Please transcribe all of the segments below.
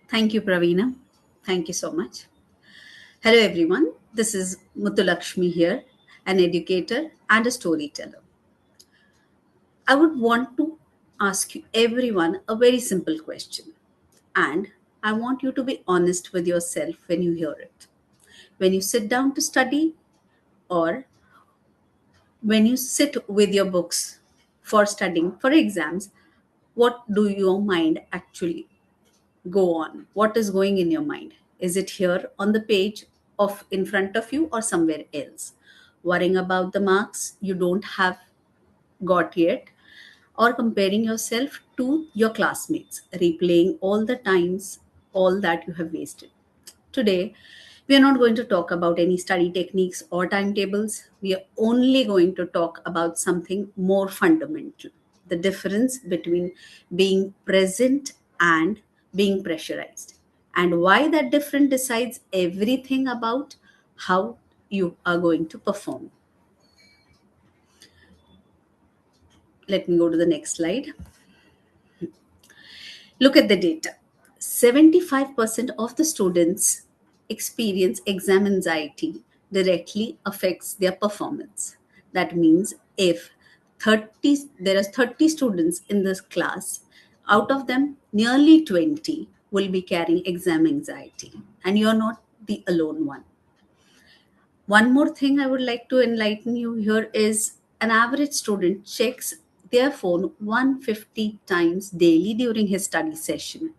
Thank you, Pravina. Thank you so much. Hello, everyone. This is Muthulakshmi here, an educator and a storyteller. I would want to ask you, everyone, a very simple question. And I want you to be honest with yourself when you hear it. When you sit down to study, or when you sit with your books for studying for exams, what do your mind actually go on? What is going in your mind? Is it here on the page of in front of you or somewhere else? Worrying about the marks you don't have got yet, or comparing yourself to your classmates, replaying all the times, all that you have wasted. Today, we are not going to talk about any study techniques or timetables. We are only going to talk about something more fundamental, the difference between being present and being pressurized, and why that difference decides everything about how you are going to perform. Let me go to the next slide. Look at the data. 75% of the students experience exam anxiety directly affects their performance. That means if 30 there are 30 students in this class, out of them nearly 20 will be carrying exam anxiety, and you're not the alone one. One more thing I would like to enlighten you here is an average student checks their phone 150 times daily during his study session.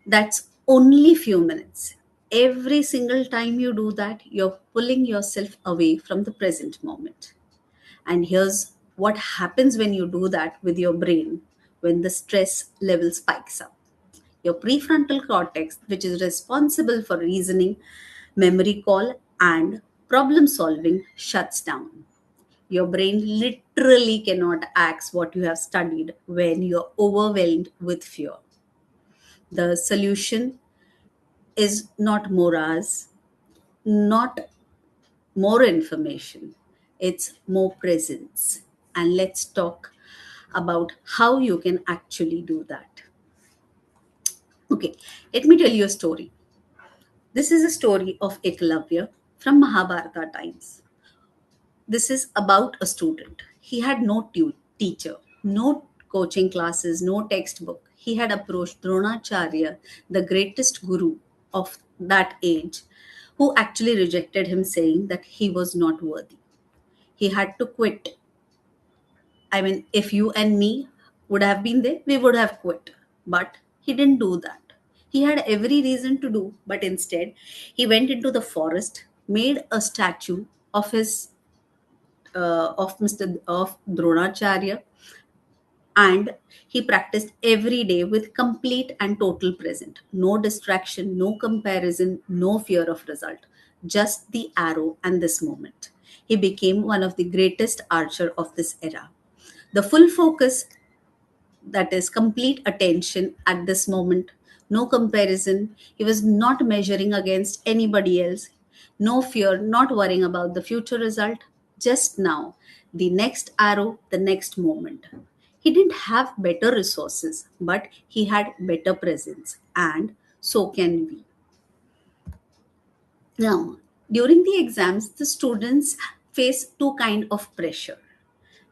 That's only few minutes. Every single time you do that, you're pulling yourself away from the present moment. And here's what happens when you do that with your brain when the stress level spikes up. Your prefrontal cortex, which is responsible for reasoning, memory call, and problem solving, shuts down. Your brain literally cannot access what you have studied when you're overwhelmed with fear. The solution is not more hours, not more information, it's more presence. And let's talk about how you can actually do that. Okay, let me tell you a story. This is a story of Eklavya from Mahabharata times. This is about a student. He had no teacher, no coaching classes, no textbook. He had approached Dronacharya, the greatest guru of that age, who actually rejected him, saying that he was not worthy. He had to quit. I mean, if you and me would have been there, we would have quit. But he didn't do that. He had every reason to do, but instead, he went into the forest, made a statue of his of Mr. of Dronacharya, and he practiced every day with complete and total present. No distraction, no comparison, no fear of result. Just the arrow and this moment. He became one of the greatest archer of this era. The full focus, that is complete attention at this moment, no comparison. He was not measuring against anybody else, no fear, not worrying about the future result, just now, the next arrow, the next moment. He didn't have better resources, but he had better presence, and so can we. Now, during the exams, the students face two kind of pressure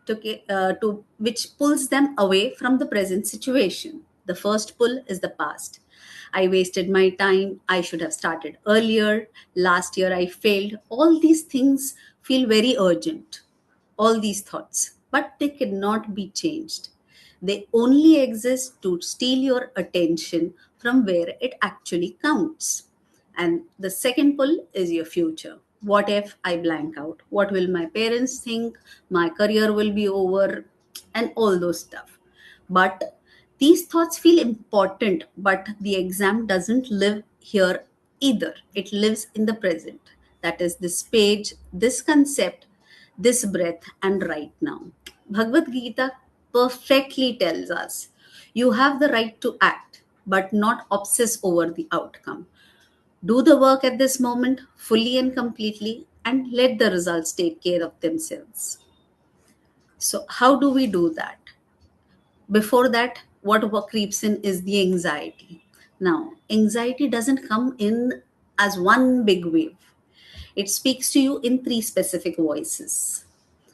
to which pulls them away from the present situation. The first pull is the past. I wasted my time. I should have started earlier. Last year I failed. All these things feel very urgent. All these thoughts, but they cannot be changed. They only exist to steal your attention from where it actually counts. And the second pull is your future. What if I blank out? What will my parents think? My career will be over, and all those stuff. But these thoughts feel important, but the exam doesn't live here either. It lives in the present. That is this page, this concept, this breath, and right now. Bhagavad Gita perfectly tells us you have the right to act, but not obsess over the outcome. Do the work at this moment fully and completely, and let the results take care of themselves. So, how do we do that? Before that, what creeps in is the anxiety. Now, anxiety doesn't come in as one big wave. It speaks to you in three specific voices.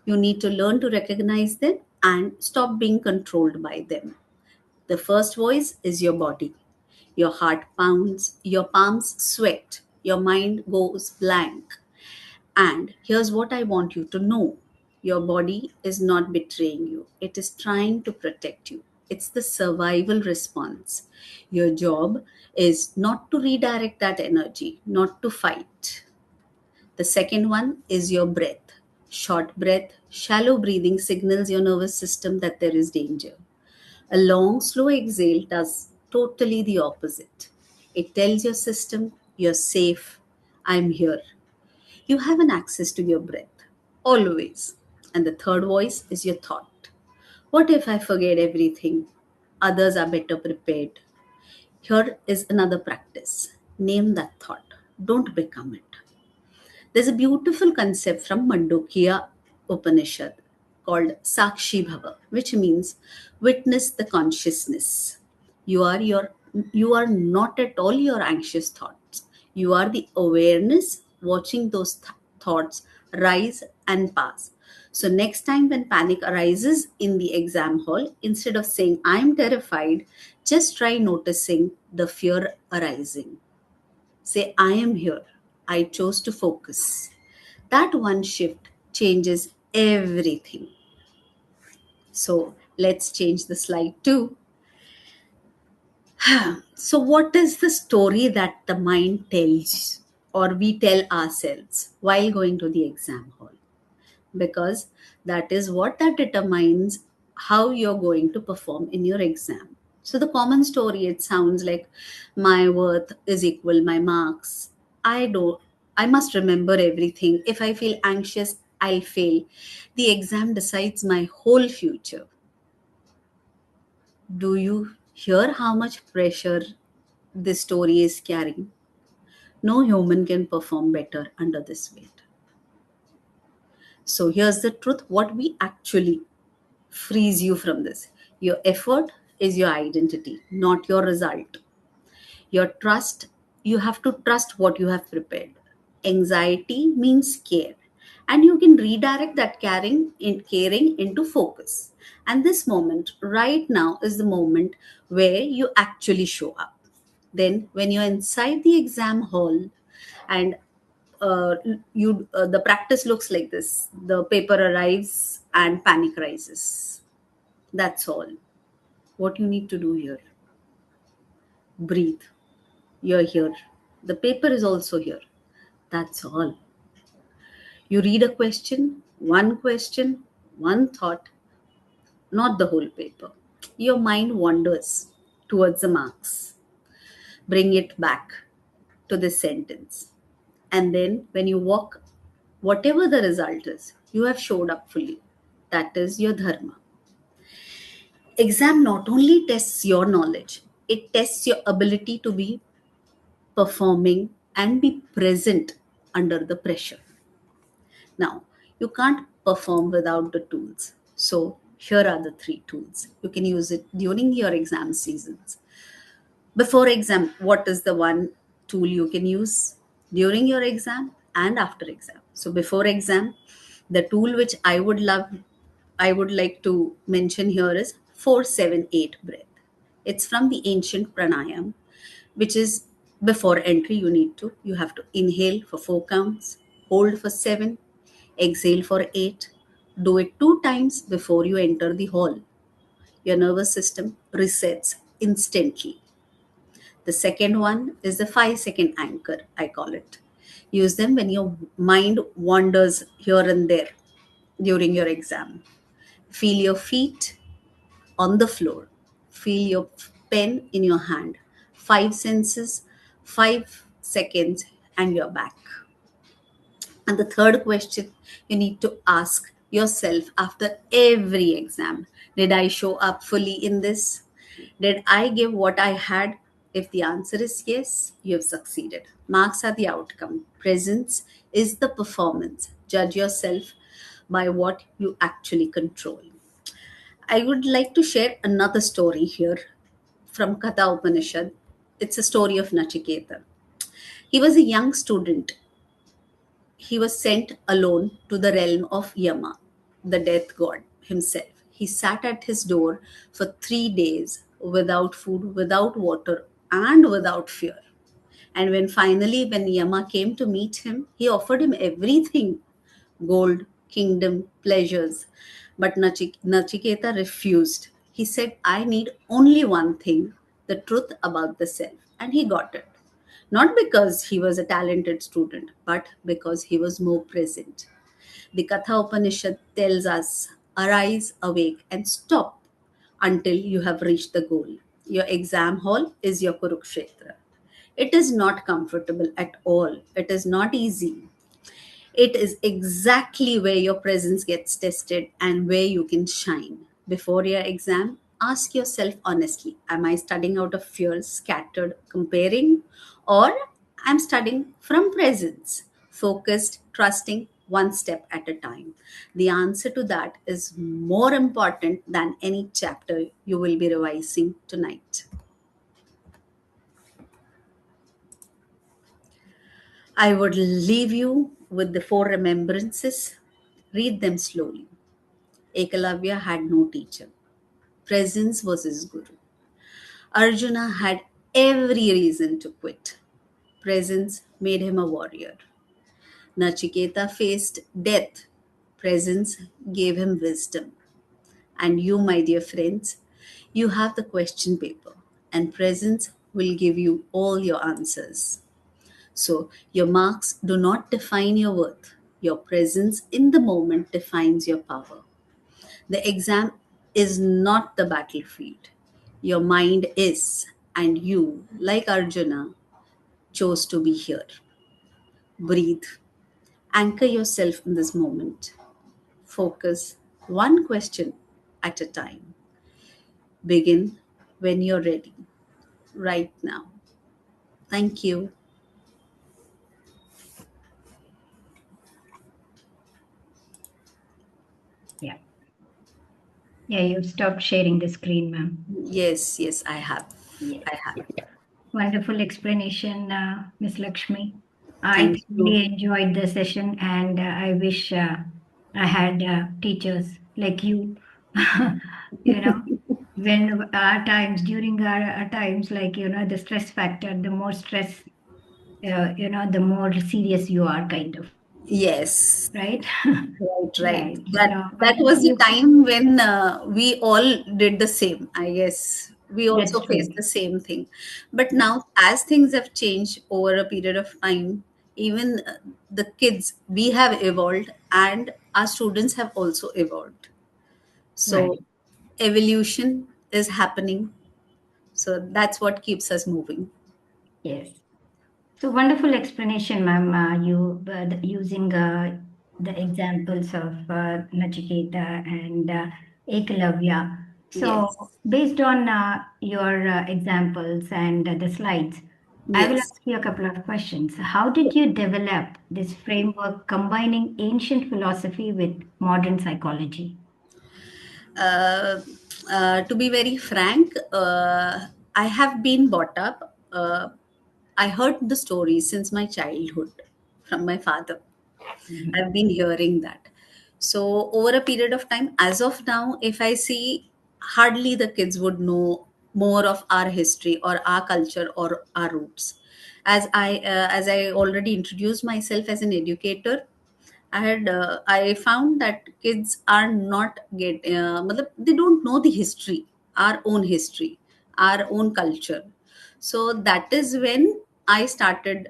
You need to learn to recognize them and stop being controlled by them. The first voice is your body. Your heart pounds, your palms sweat, your mind goes blank. And here's what I want you to know: your body is not betraying you, it is trying to protect you. It's the survival response. Your job is not to redirect that energy, not to fight. The second one is your breath. Short breath, shallow breathing signals your nervous system that there is danger. A long, slow exhale does totally the opposite. It tells your system, you're safe, I'm here. You have an access to your breath, always. And the third voice is your thought. What if I forget everything? Others are better prepared. Here is another practice. Name that thought. Don't become it. There's a beautiful concept from Mandukya Upanishad called Sakshi Bhava, which means witness the consciousness. You are your you are not at all your anxious thoughts. You are the awareness watching those thoughts rise and pass. So next time when panic arises in the exam hall, instead of saying I'm terrified, just try noticing the fear arising. Say, I am here. I chose to focus. That one shift changes everything. So let's change the slide too. So, what is the story that the mind tells or we tell ourselves while going to the exam hall? Because that is what that determines how you're going to perform in your exam. So the common story, it sounds like my worth is equal my marks. I must remember everything. If I feel anxious, I'll fail. The exam decides my whole future. Do you hear how much pressure this story is carrying? No human can perform better under this weight. So here's the truth: what we actually frees you from this. Your effort is your identity, not your result. Your trust, you have to trust what you have prepared. Anxiety means care. And you can redirect that caring into focus. And this moment, right now, is the moment where you actually show up. Then, when you're inside the exam hall and the practice looks like this: the paper arrives and panic rises. That's all. What you need to do here: breathe. You're here. The paper is also here. That's all. You read a question, one thought, not the whole paper. Your mind wanders towards the marks. Bring it back to this sentence. And then when you walk, whatever the result is, you have showed up fully. That is your dharma. Exam not only tests your knowledge, it tests your ability to be performing and be present under the pressure. Now, you can't perform without the tools. So, here are the three tools. You can use it during your exam seasons. Before exam, what is the one tool you can use during your exam and after exam? So, before exam, the tool which I would like to mention here is 478 breath. It's from the ancient pranayam, which is before entry. You have to inhale for 4 counts, hold for 7, exhale for 8. Do it 2 times before you enter the hall. Your nervous system resets instantly. The second one is the 5-second anchor, I call it. Use them when your mind wanders here and there during your exam. Feel your feet on the floor. Feel your pen in your hand. 5 senses, 5 seconds, and you're back. And the third question you need to ask yourself after every exam: did I show up fully in this? Did I give what I had? If the answer is yes, you have succeeded. Marks are the outcome, presence is the performance. Judge yourself by what you actually control. I would like to share another story here from Katha Upanishad. It's a story of Nachiketa. He was a young student. He was sent alone to the realm of Yama, the death god himself. He sat at his door for 3 days without food, without water, and without fear. And when Yama came to meet him, he offered him everything: gold, kingdom, pleasures. But Nachiketa refused. He said, I need only one thing: the truth about the self. And he got it. Not because he was a talented student, but because he was more present. The Katha Upanishad tells us, arise, awake, and stop until you have reached the goal. Your exam hall is your Kurukshetra. It is not comfortable at all. It is not easy. It is exactly where your presence gets tested and where you can shine. Before your exam, ask yourself honestly, am I studying out of fear, scattered, comparing? Or I'm studying from presence, focused, trusting, one step at a time? The answer to that is more important than any chapter you will be revising tonight. I would leave you with the four remembrances. Read them slowly. Ekalavya had no teacher. Presence was his guru. Arjuna had every reason to quit. Presence made him a warrior. Nachiketa faced death. Presence gave him wisdom. And you, my dear friends, you have the question paper, and presence will give you all your answers. So, your marks do not define your worth. Your presence in the moment defines your power. The exam is not the battlefield. Your mind is, and you, like Arjuna, chose to be here. Breathe. Anchor yourself in this moment. Focus one question at a time. Begin when you're ready, right now. Thank you. Yeah. Yeah, you've stopped sharing the screen, ma'am. Yes, yes, I have. Yes. I have. Wonderful explanation, Miss Lakshmi. I Thank you. thoroughly enjoyed the session, and I wish I had teachers like you. You know, when our times, during our times, like, the stress factor, the more stress, the more serious you are, kind of, Yes. right? Right, right. Right. That So, that was the you, time when we all did the same. I guess we that's also true. faced the same thing. But now, as things have changed over a period of time, even the kids, we have evolved, and our students have also evolved. Right. So evolution is happening. So that's what keeps us moving. Yes. So wonderful explanation, ma'am. You using the examples of Nachiketa and Ekalavya. So Yes. based on your examples and the slides, I will Yes. ask you a couple of questions. How did you develop this framework combining ancient philosophy with modern psychology? Uh, to be very frank, I have been brought up. I heard the story since my childhood from my father. Mhm. I've been hearing that. So, over a period of time, as of now, if I see, hardly the kids would know more of our history or our culture or our roots. As I already introduced myself as an educator, I found that kids are not matlab, they don't know the history, history, our own culture. So that is when I started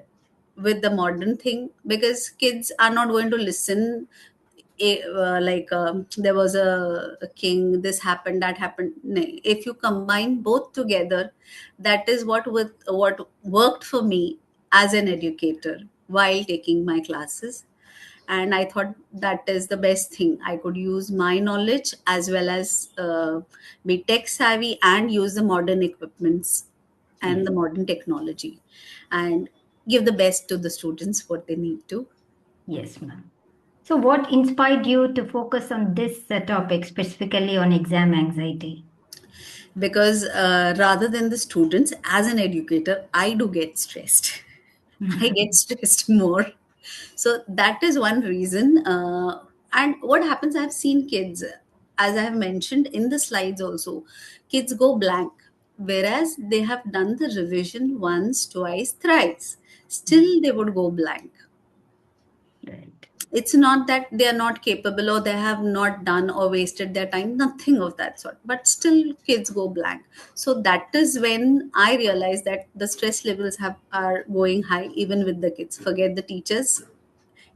with the modern thing, because kids are not going to listen. There was a king, this happened, that happened. Nay, if you combine both together, that is what worked for me as an educator while taking my classes. And I thought that is the best thing. I could use my knowledge as well as be tech savvy and use the modern equipments and Yes. the modern technology, and give the best to the students what they need to. Yes, ma'am. So what inspired you to focus on this topic, specifically on exam anxiety? because rather than the students, as an educator, I do get stressed. I get stressed more. So that is one reason. And what happens, I've seen kids, as I have mentioned in the slides also, kids go blank, whereas they have done the revision once, twice, thrice. Still, they would go blank. Right. It's not that they are not capable or they have not done or wasted their time, nothing of that sort, but still kids go blank. So that is when I realized that the stress levels are going high even with the kids, forget the teachers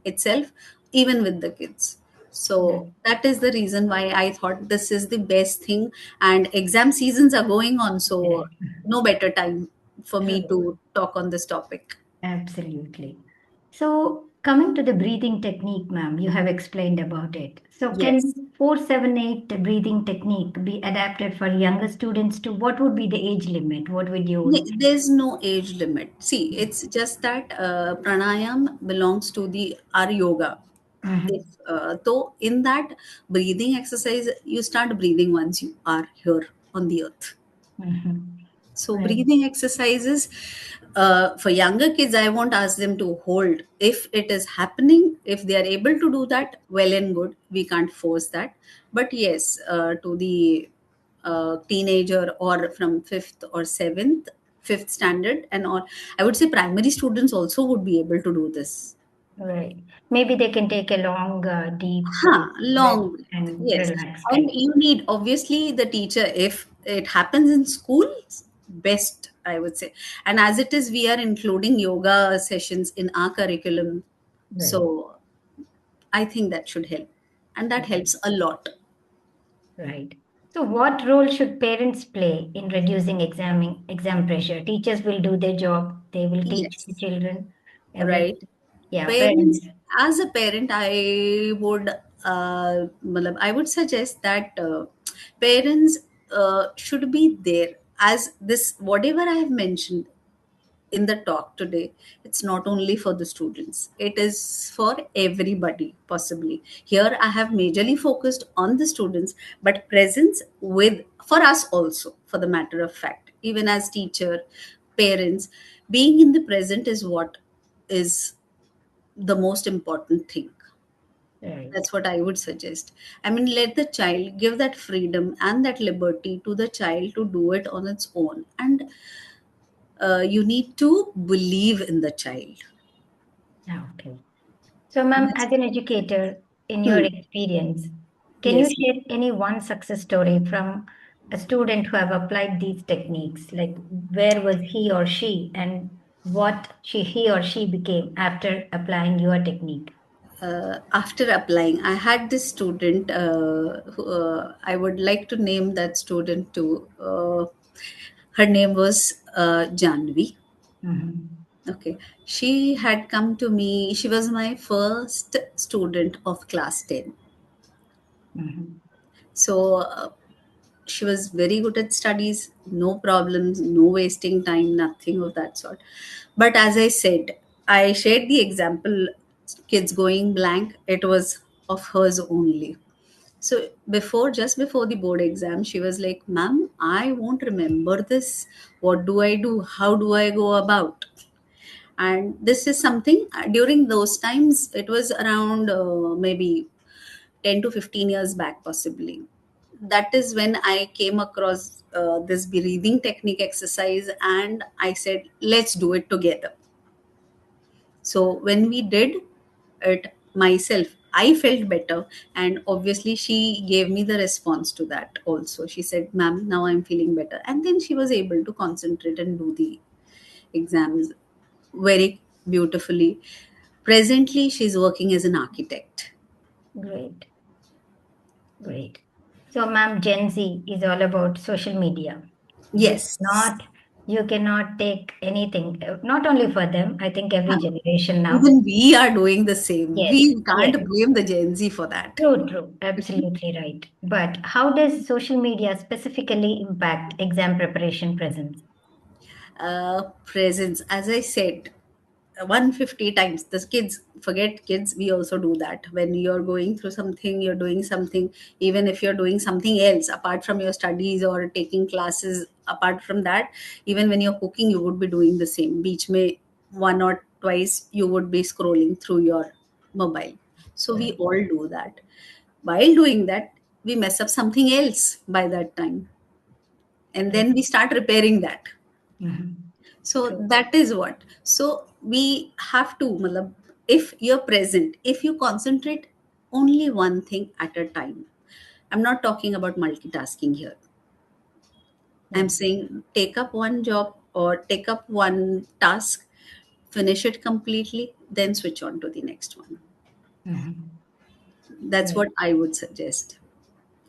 itself, even with the kids. So Right. that is the reason why I thought this is the best thing. And exam seasons are going on, so Right. no better time for me True. to talk on this topic. Absolutely. So, coming to the breathing technique, ma'am, you have explained about it. So, Yes. can 478 breathing technique be adapted for younger students too? What would be the age limit? What would you? There's no age limit. See, it's just that pranayam belongs to the our yoga. If Mhm, so, in that breathing exercise, you start breathing once you are here on the earth. mhm. So Right, breathing exercises for younger kids, I won't ask them to hold. If it is happening, if they are able to do that, well and good. We can't force that. But yes, to the teenager or from fifth or seventh, fifth standard, and all, I would say primary students also would be able to do this. right. Maybe they can take a long, deep breath Long breath. and Yes. relax, And right? you need obviously the teacher, if it happens in school, best, I would say. And as it is, we are including yoga sessions in our curriculum. Right, So I think that should help. And that right, helps a lot. right. So, what role should parents play in reducing exam pressure? Teachers will do their job. They will teach the Yes. children Right. everything. Yeah, Parents, parents. as a parent, I would suggest that parents should be there, as this whatever I have mentioned in the talk today. It's not only for the students, it is for everybody. Possibly here I have majorly focused on the students, but presence with for us also, for the matter of fact, even as teacher, parents, being in the present is what is the most important thing. Right. That's what I would suggest. I mean, let the child, give that freedom and that liberty to the child to do it on its own. And you need to believe in the child. Yeah, okay. So, ma'am, That's, as an educator, in your hmm, experience, can you yes. share any one success story from a student who have applied these techniques? Like, where was he or she, and what he or she became after applying your technique? After applying, I had this student, who, I would like to name that student too. Her name was Janvi. Mhm, Okay. She had come to me. She was my first student of class 10. mhm, So she was very good at studies, no problems, no wasting time, nothing of that sort. But as I said, I shared the example, kids going blank, it was of hers only. So just before the board exam, she was like, Ma'am, I won't remember this. What do I do? How do I go about? And this is something during those times, it was around maybe 10 to 15 years back, possibly. That is when I came across this breathing technique exercise, and I said, let's do it together. So when we did it myself, I felt better. And obviously, she gave me the response to that also. She said, Ma'am, now I'm feeling better. And then she was able to concentrate and do the exams very beautifully. Presently, she's working as an architect. great, great. So, ma'am, Gen Z is all about social media. You Yes. cannot, you cannot take anything, not only for them, I think every generation now. Even we are doing the same. Yes, We yes. can't blame the Gen Z for that. True, true. Absolutely right. But how does social media specifically impact exam preparation presence? Presence, as I said, 150 times. The kids, forget kids, we also do that. When you're going through something, you're doing something, even if you're doing something else apart from your studies or taking classes, apart from that, even when you're cooking, you would be doing the same. Beach may one or twice you would be scrolling through your mobile. So we Right. all do that. While doing that, we mess up something else by that time, and Right. then we start repairing that. Mhm. So True. that is what. So we have to, matlab, if you're present, if you concentrate only one thing at a time. I'm not talking about multitasking here. I'm Right. saying take up one job or take up one task, finish it completely, then switch on to the next one. Mhm. That's Right. what I would suggest,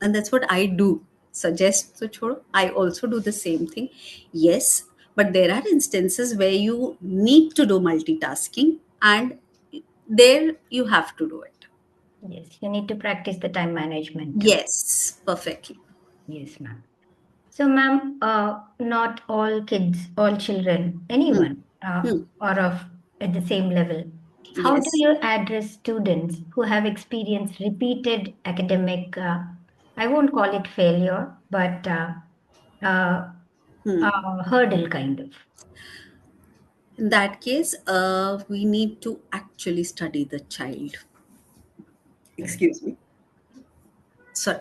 and that's what I do. Suggest to chodo, I also do the same thing. Yes, but there are instances where you need to do multitasking, and there you have to do it. Yes, you need to practice the time management. Yes, perfectly. Yes, ma'am. So, ma'am, not all kids, all children, Hmm. anyone Hmm. are of at the same level. How do Yes. you address students who have experienced repeated academic, I won't call it failure, but uh, Hmm. hurdle kind of? In that case, we need to actually study the child. Right. Excuse me. Sorry.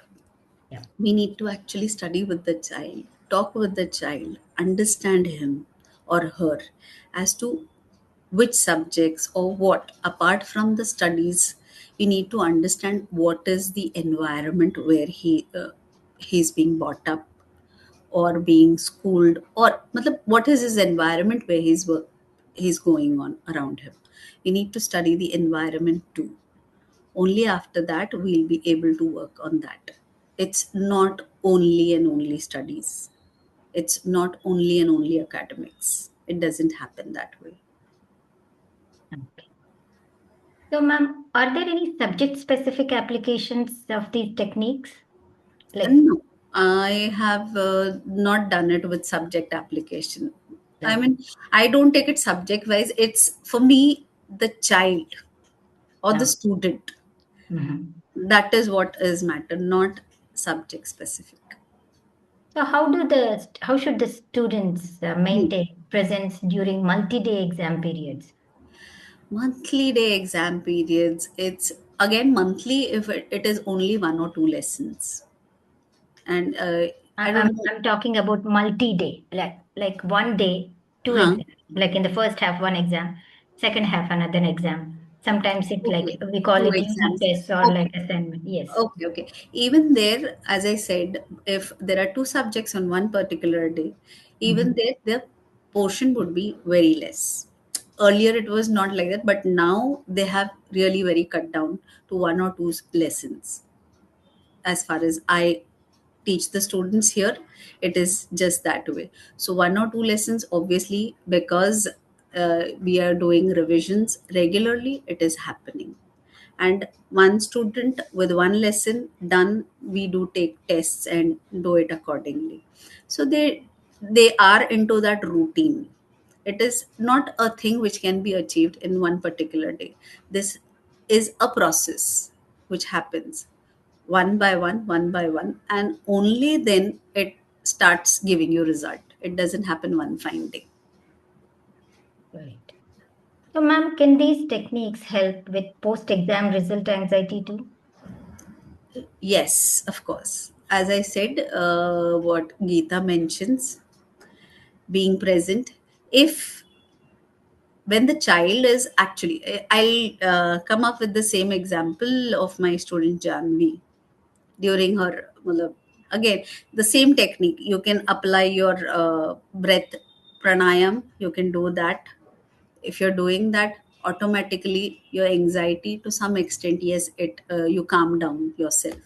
Yeah. We need to actually study with the child, talk with the child, understand him or her as to which subjects or what, apart from the studies. We need to understand what is the environment where he's being brought up or being schooled, or matlab, what is his environment where he's going on around him. We need to study the environment too. Only after that we'll be able to work on that. It's not only and only studies. It's not only and only academics. It doesn't happen that way. Okay. So, ma'am, are there any subject-specific applications of these techniques? Like, No, I have not done it with subject application. I like, mean, I don't take it subject wise. It's for me the child or the no. student. Mhm. That is what is matter, not subject specific. So how should the students Hmm. maintain presence during multi-day exam periods? Monthly day exam periods. It's again monthly if it is only one or two lessons. And I don't know. I'm talking about multi-day, like one day, two Huh? exams. Like in the first half, one exam, second half, another exam. Sometimes it like Okay. we call Two it unit exams. tests or like Okay. assignment. Yes. Okay, okay. Even there, as I said, if there are two subjects on one particular day, even Mhm. there, the portion would be very less. Earlier, it was not like that, but now they have really very cut down to one or two lessons. As far as I teach the students here, it is just that way. So, one or two lessons, obviously, because we are doing revisions regularly, it is happening. And one student with one lesson done, we do take tests and do it accordingly. So they are into that routine. It is not a thing which can be achieved in one particular day. This is a process which happens one by one, and only then it starts giving you result. It doesn't happen one fine day. Right. So, ma'am, can these techniques help with post-exam result anxiety too? Yes, of course. As I said, what Geeta mentions, being present. If when the child is actually, I'll come up with the same example of my student Janvi during her, matlab, again, the same technique. You can apply your breath pranayam. You can do that. If you're doing that, automatically your anxiety to some extent, yes, it you calm down yourself,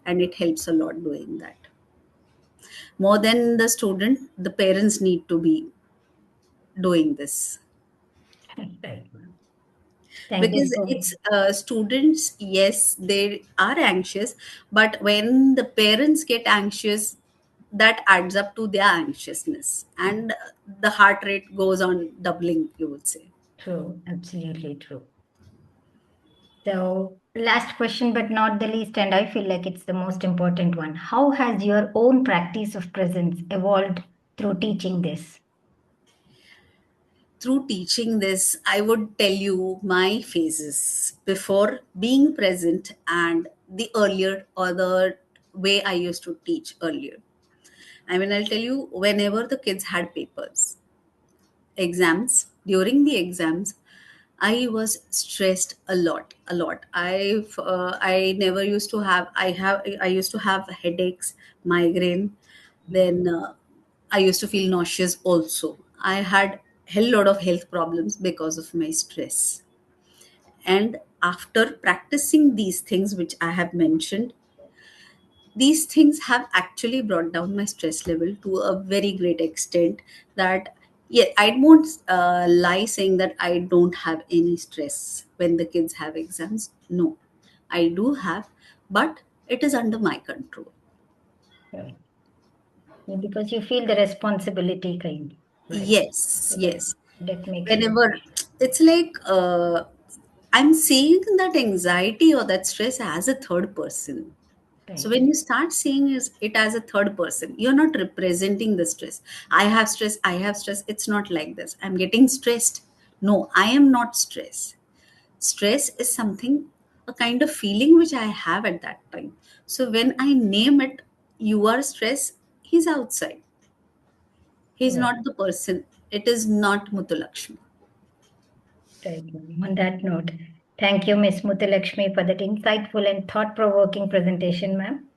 and it helps a lot doing that. More than the student, the parents need to be doing this, Right, ma'am. Thank you because so much. it's students, yes, they are anxious, but when the parents get anxious, that adds up to their anxiousness, and the heart rate goes on doubling, you would say. True, absolutely true. So, last question, but not the least, and I feel like it's the most important one. How has your own practice of presence evolved through teaching this? Through teaching this, I would tell you my phases before being present and the earlier or the way I used to teach earlier. I mean, I'll tell you, whenever the kids had papers, exams, during the exams, I was stressed a lot. I never used to have, I used to have headaches, migraine, then I used to feel nauseous also. I had hell lot of health problems because of my stress. And after practicing these things which I have mentioned, these things have actually brought down my stress level to a very great extent that, yeah, I won't lie saying that I don't have any stress when the kids have exams. No, I do have, but it is under my control. Right. Yeah, because you feel the responsibility kind, right? Yes, That yes. that makes sense. Whenever it's like I'm seeing that anxiety or that stress as a third person. So Right, when you start seeing it as a third person, you're not representing the stress. I have stress, I have stress. It's not like this. I'm getting stressed. No, I am not stressed. Stress is something, a kind of feeling which I have at that time. So when I name it, you are stressed, he's outside. He's right, not the person. It is not Mutulakshmi. right. On that note, thank you, Miss Muthulakshmi, for that insightful and thought-provoking presentation, ma'am.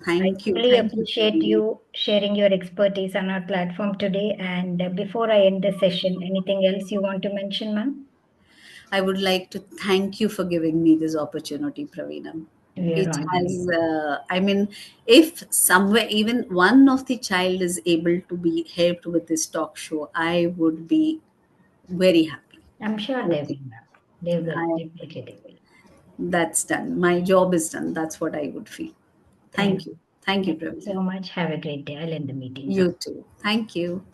I Thank you. truly Thank you, appreciate Praveen. you sharing your expertise on our platform today. And before I end the session, anything else you want to mention, ma'am? I would like to thank you for giving me this opportunity, Praveena. We are It honored. has, I mean, if somewhere even one of the child is able to be helped with this talk show, I would be very happy. I'm sure they will, ma'am. They will. I, Definitely they will. that's done. My job is done. That's what I would feel. Thank Thank you. you. Thank you, Thank you Praveena. so much. Have a great day. I'll end the meeting now. You too. Thank you.